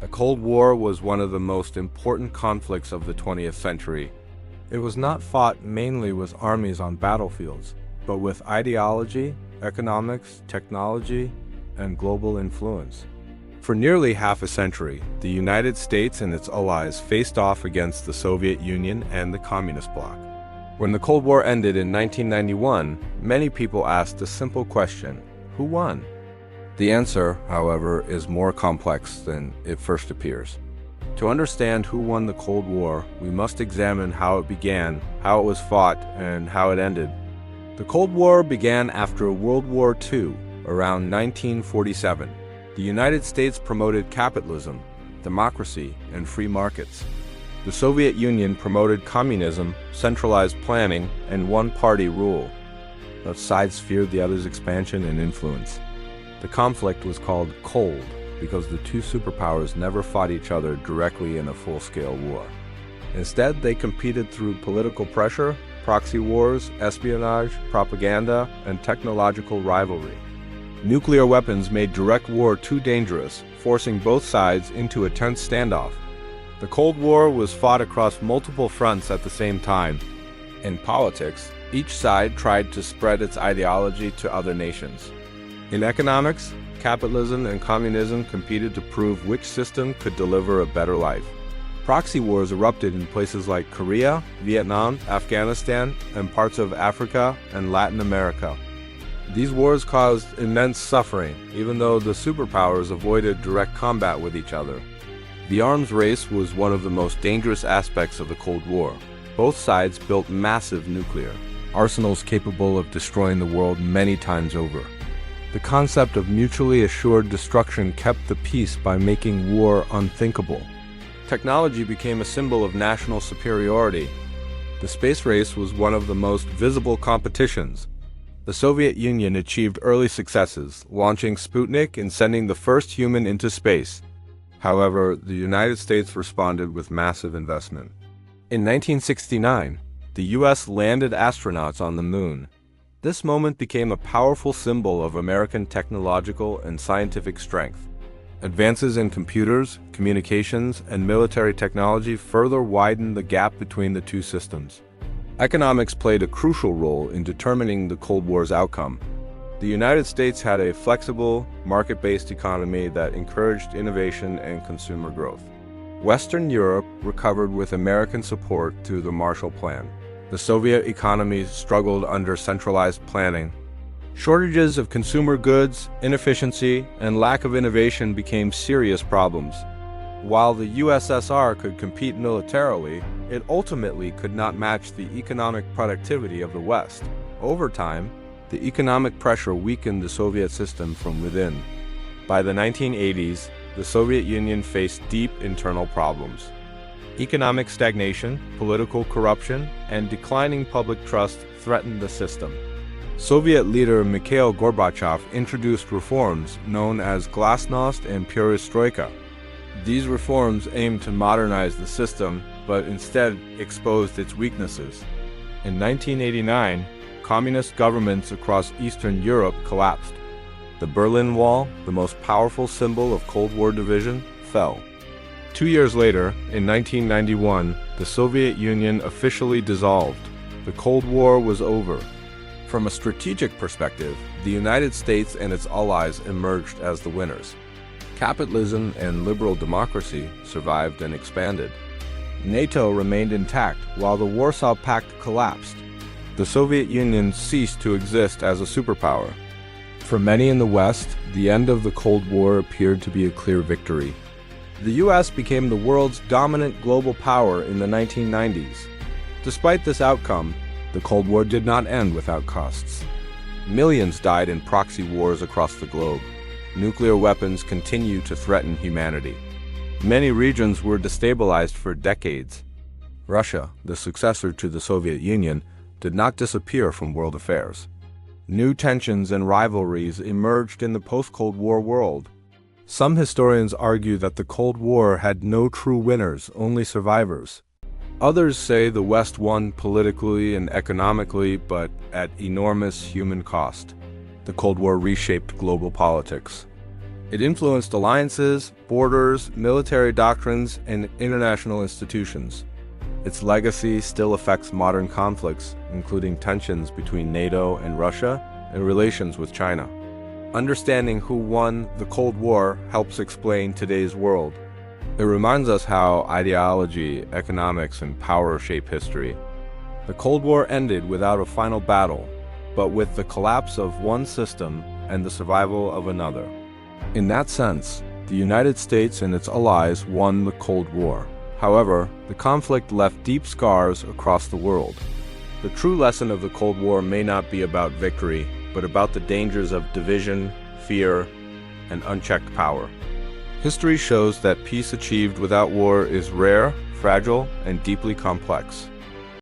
The Cold War was one of the most important conflicts of the 20th century. It was not fought mainly with armies on battlefields, but with ideology, economics, technology, and global influence. For nearly half a century, the United States and its allies faced off against the Soviet Union and the Communist bloc. When the Cold War ended in 1991, many people asked a simple question: who won? The answer, however, is more complex than it first appears. To understand who won the Cold War, we must examine how it began, how it was fought, and how it ended. The Cold War began after World War II, around 1947. The United States promoted capitalism, democracy, and free markets. The Soviet Union promoted communism, centralized planning, and one-party rule. Both sides feared the other's expansion and influence. The conflict was called Cold because the two superpowers never fought each other directly in a full-scale war. Instead, they competed through political pressure, proxy wars, espionage, propaganda, and technological rivalry. Nuclear weapons made direct war too dangerous, forcing both sides into a tense standoff. The Cold War was fought across multiple fronts at the same time. In politics, each side tried to spread its ideology to other nations. In economics, capitalism and communism competed to prove which system could deliver a better life. Proxy wars erupted in places like Korea, Vietnam, Afghanistan, and parts of Africa and Latin America. These wars caused immense suffering, even though the superpowers avoided direct combat with each other. The arms race was one of the most dangerous aspects of the Cold War. Both sides built massive nuclear arsenals capable of destroying the world many times over. The concept of mutually assured destruction kept the peace by making war unthinkable. Technology became a symbol of national superiority. The space race was one of the most visible competitions. The Soviet Union achieved early successes, launching Sputnik and sending the first human into space. However, the United States responded with massive investment. In 1969, the U.S. landed astronauts on the moon. This moment became a powerful symbol of American technological and scientific strength. Advances in computers, communications, and military technology further widened the gap between the two systems. Economics played a crucial role in determining the Cold War's outcome. The United States had a flexible, market-based economy that encouraged innovation and consumer growth. Western Europe recovered with American support through the Marshall Plan. The Soviet economy struggled under centralized planning. Shortages of consumer goods, inefficiency, and lack of innovation became serious problems. While the USSR could compete militarily, it ultimately could not match the economic productivity of the West. Over time, the economic pressure weakened the Soviet system from within. By the 1980s, the Soviet Union faced deep internal problems. Economic stagnation, political corruption, and declining public trust threatened the system. Soviet leader Mikhail Gorbachev introduced reforms known as Glasnost and Perestroika. These reforms aimed to modernize the system, but instead exposed its weaknesses. In 1989, communist governments across Eastern Europe collapsed. The Berlin Wall, the most powerful symbol of Cold War division, fell. 2 years later, in 1991, the Soviet Union officially dissolved. The Cold War was over. From a strategic perspective, the United States and its allies emerged as the winners. Capitalism and liberal democracy survived and expanded. NATO remained intact while the Warsaw Pact collapsed. The Soviet Union ceased to exist as a superpower. For many in the West, the end of the Cold War appeared to be a clear victory. The US became the world's dominant global power in the 1990s. Despite this outcome, the Cold War did not end without costs. Millions died in proxy wars across the globe. Nuclear weapons continue to threaten humanity. Many regions were destabilized for decades. Russia, the successor to the Soviet Union, did not disappear from world affairs. New tensions and rivalries emerged in the post-Cold War world. Some historians argue that the Cold War had no true winners, only survivors. Others say the West won politically and economically, but at enormous human cost. The Cold War reshaped global politics. It influenced alliances, borders, military doctrines, and international institutions. Its legacy still affects modern conflicts, including tensions between NATO and Russia and relations with China. Understanding who won the Cold War helps explain today's world. It reminds us how ideology, economics, and power shape history. The Cold War ended without a final battle, but with the collapse of one system and the survival of another. In that sense, the United States and its allies won the Cold War. However, the conflict left deep scars across the world. The true lesson of the Cold War may not be about victory, but about the dangers of division, fear, and unchecked power. History shows that peace achieved without war is rare, fragile, and deeply complex.